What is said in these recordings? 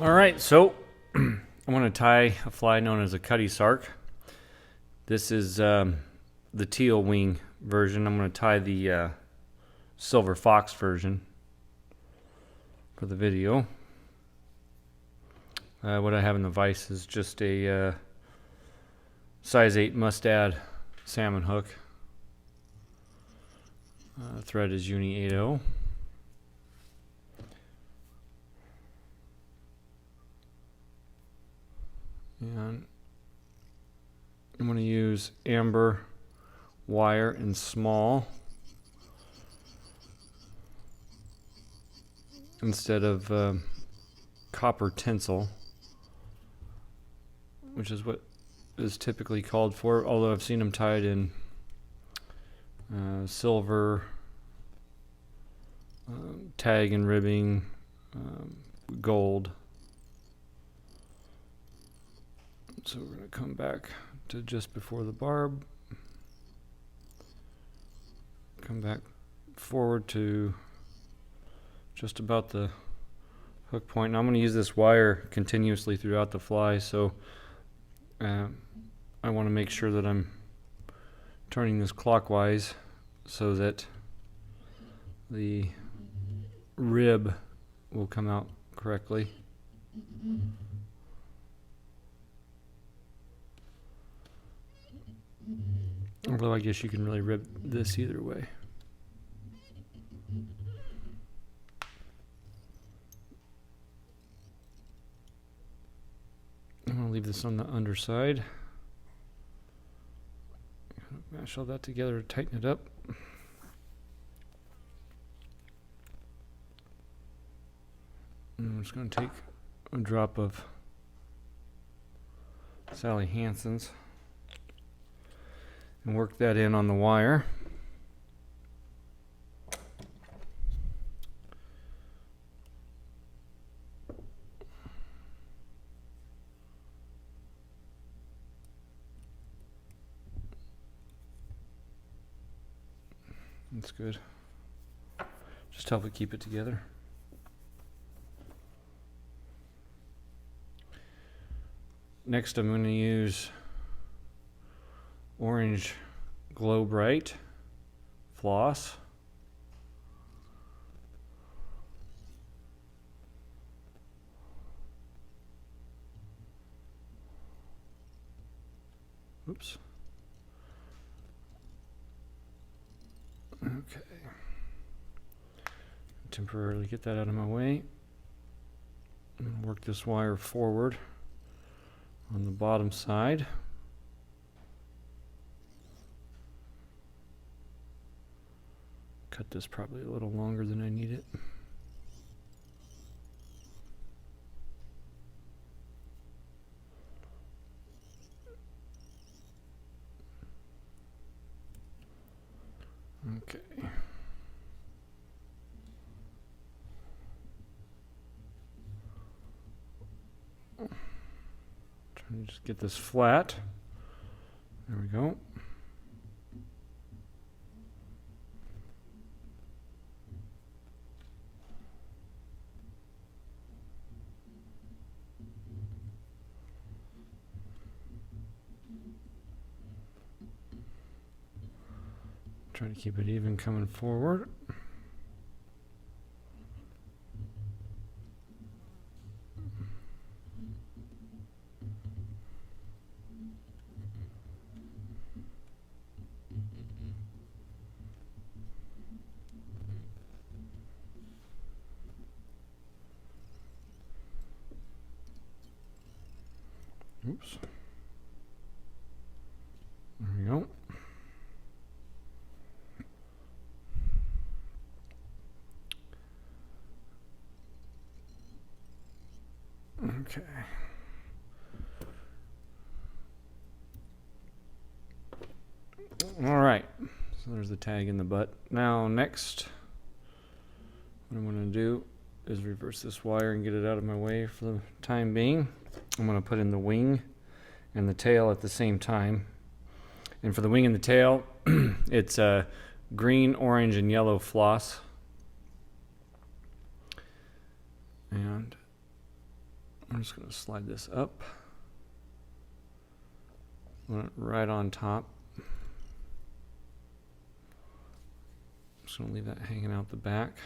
Alright, so I'm going to tie a fly known as a Cutty Sark. This is the teal wing version. I'm going to tie the silver fox version for the video. What I have in the vise is just a size 8 mustad salmon hook. Thread is Uni 80. And I'm going to use amber wire in small instead of copper tinsel, which is what is typically called for, although I've seen them tied in silver, tag and ribbing, gold. So we're going to come back to just before the barb, come back forward to just about the hook point. Now I'm going to use this wire continuously throughout the fly, so I want to make sure that I'm turning this clockwise so that the rib will come out correctly. Although I guess you can really rib this either way. I'm going to leave this on the underside. Mash all that together to tighten it up. And I'm just going to take a drop of Sally Hansen's and work that in on the wire. That's good. Just help it keep it together. Next, I'm going to use orange Glow Bright floss. Oops. Okay. Temporarily get that out of my way. And work this wire forward on the bottom side. Cut this probably a little longer than I need it. Okay. Trying to just get this flat. There we go. Try to keep it even coming forward. Oops. There we go. Okay. All right. So there's the tag in the butt. Now next, what I'm going to do is reverse this wire and get it out of my way for the time being. I'm going to put in the wing and the tail at the same time. And for the wing and the tail, it's green, orange, and yellow floss. And I'm just going to slide this up. Right on top. Just going to leave that hanging out the back.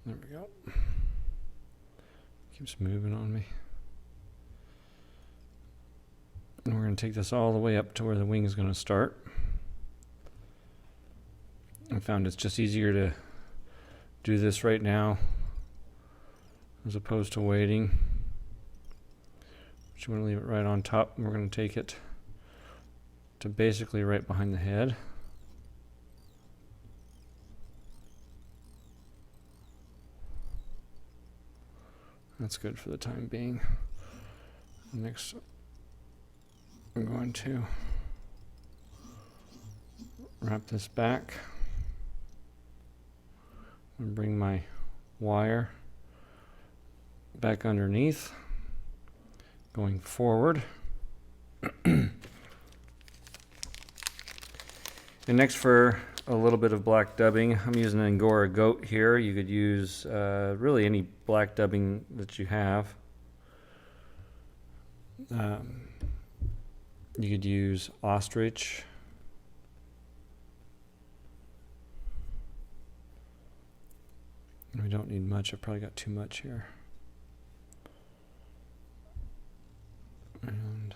There we go. Keeps moving on me. And we're going to take this all the way up to where the wing is going to start. I found it's just easier to do this right now as opposed to waiting. But you want to leave it right on top, and we're going to take it to basically right behind the head. That's good for the time being. Next, I'm going to wrap this back and bring my wire back underneath, going forward. And next, for a little bit of black dubbing, I'm using an Angora goat here. You could use really any black dubbing that you have. You could use ostrich. We don't need much. I've probably got too much here. And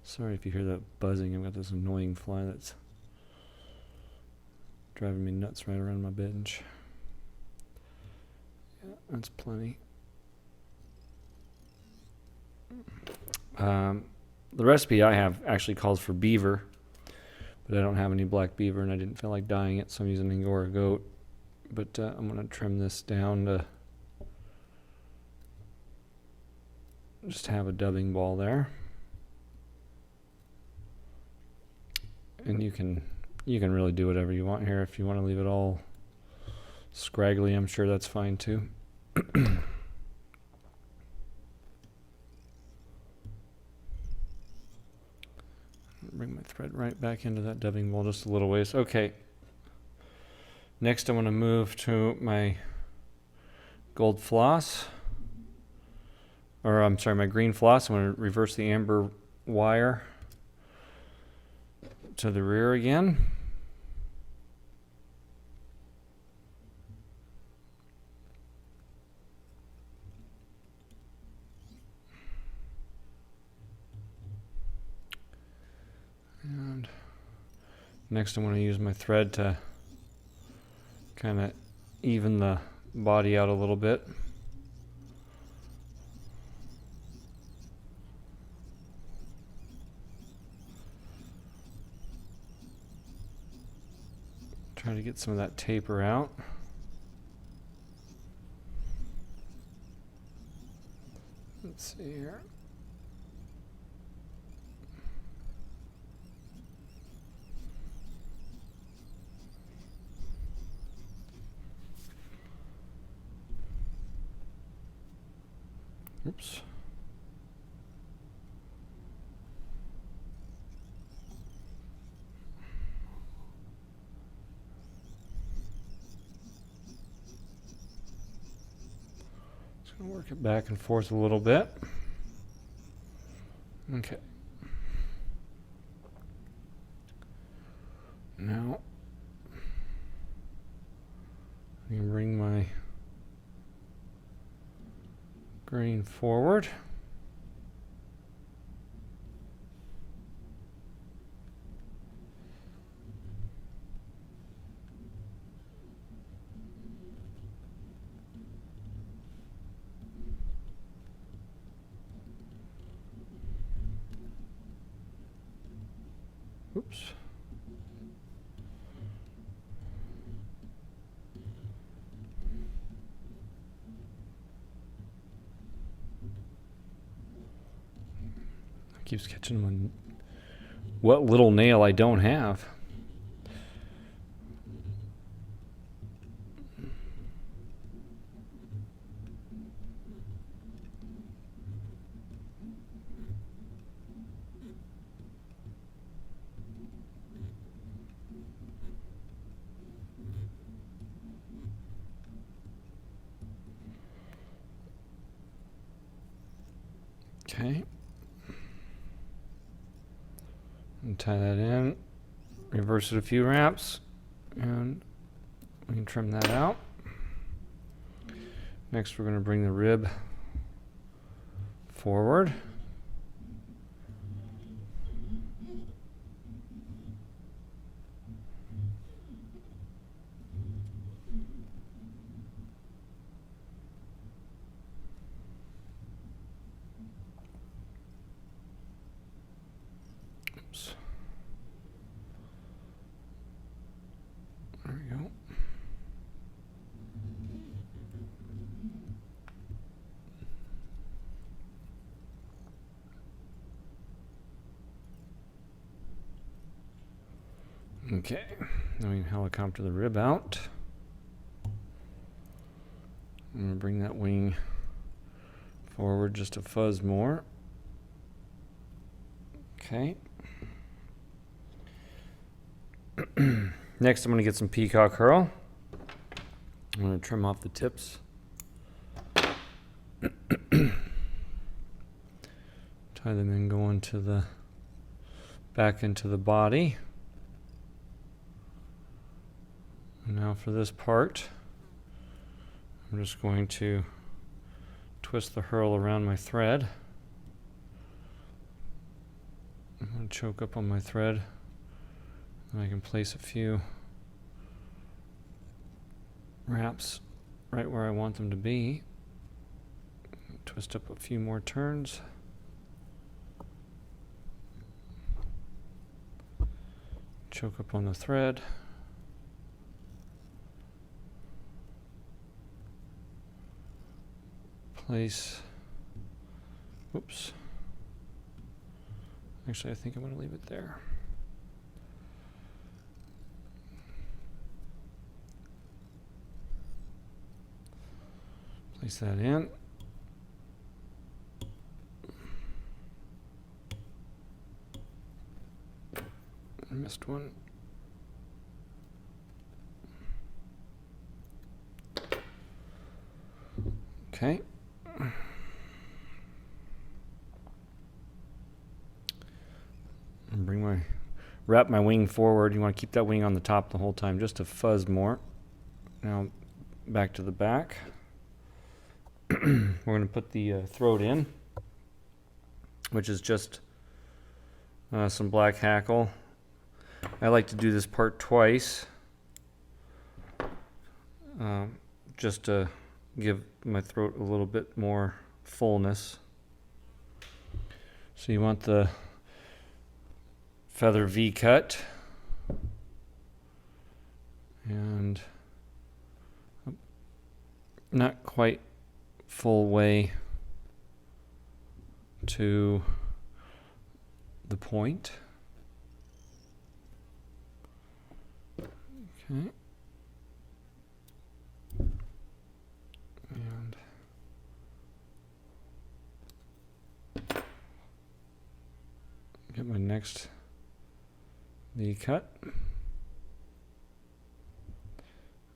sorry if you hear that buzzing. I've got this annoying fly that's driving me nuts right around my bench. Yeah, that's plenty. The recipe I have actually calls for beaver, but I don't have any black beaver and I didn't feel like dyeing it, so I'm using Angora goat. But I'm going to trim this down to just have a dubbing ball there. And you can really do whatever you want here. If you want to leave it all scraggly, I'm sure that's fine too. Bring my thread right back into that dubbing ball just a little ways. Okay. Next, I want to move to my gold floss. Or I'm sorry, my green floss. I'm going to reverse the amber wire to the rear again. And next I'm going to use my thread to kind of even the body out a little bit. Try to get some of that taper out. Let's see here. Oops. Just going to work it back and forth a little bit. Okay. Now, I can bring my green forward. Oops. Keeps catching on what little nail I don't have. Okay. And tie that in, reverse it a few wraps, and we can trim that out. Next, we're going to bring the rib forward. Oops. There we go. Okay, then we can helicopter the rib out. I'm going to bring that wing forward just a fuzz more. Okay. Next, I'm going to get some Peacock Curl. I'm going to trim off the tips. Tie them in, go into the back into the body. Now for this part, I'm just going to twist the herl around my thread. I'm going to choke up on my thread, and I can place a few wraps right where I want them to be. Twist up a few more turns. Choke up on the thread. Place, oops, actually I think I'm going to leave it there. Place that in. I missed one. Okay. And wrap my wing forward. You want to keep that wing on the top the whole time, just a fuzz more. Now back to the back. We're going to put the throat in, which is just some black hackle. I like to do this part twice, just to give my throat a little bit more fullness. So you want the feather V cut, and not quite full way to the point. Okay. And get my next V cut.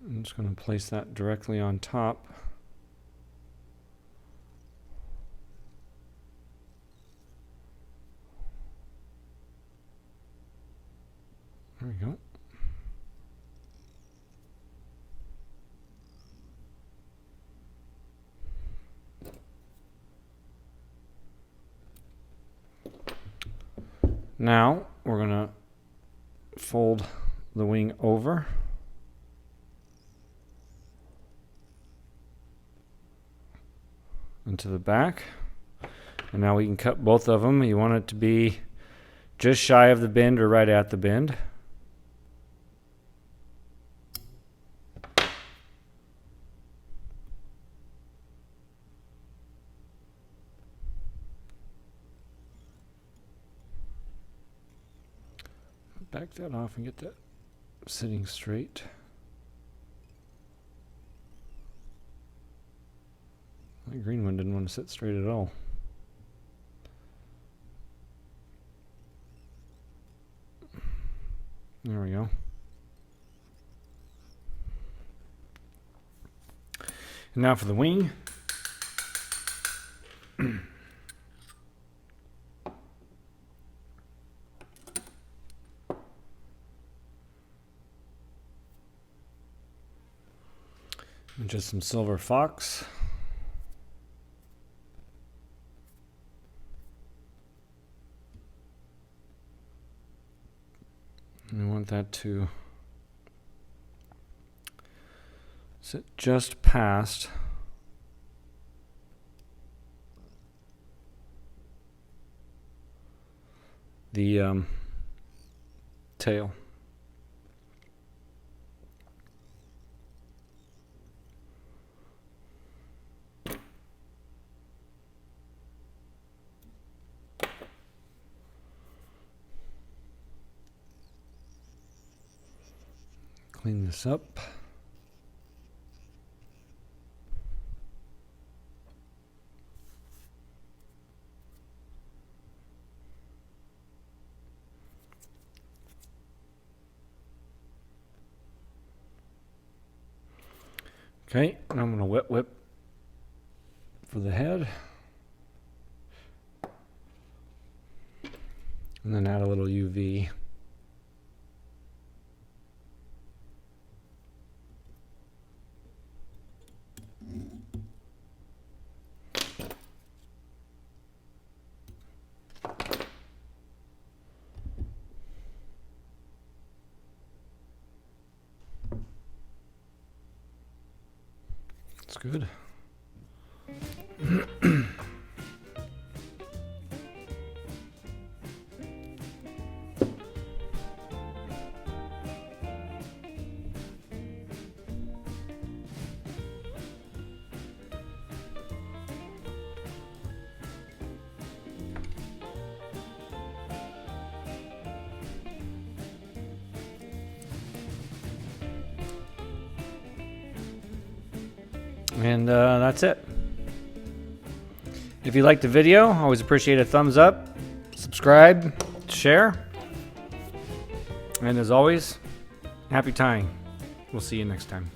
I'm just going to place that directly on top. There we go. Now we're going to fold the wing over. Into the back. And now we can cut both of them. You want it to be just shy of the bend or right at the bend. Back that off and get that sitting straight. The green one didn't want to sit straight at all. There we go. And now for the wing. And just some silver fox. And we want that to sit just past the tail. Clean this up. Okay, and I'm going to wet whip for the head. And then add a little UV. That's good. And that's it. If you liked the video, I always appreciate a thumbs up, subscribe, share. And as always, happy tying. We'll see you next time.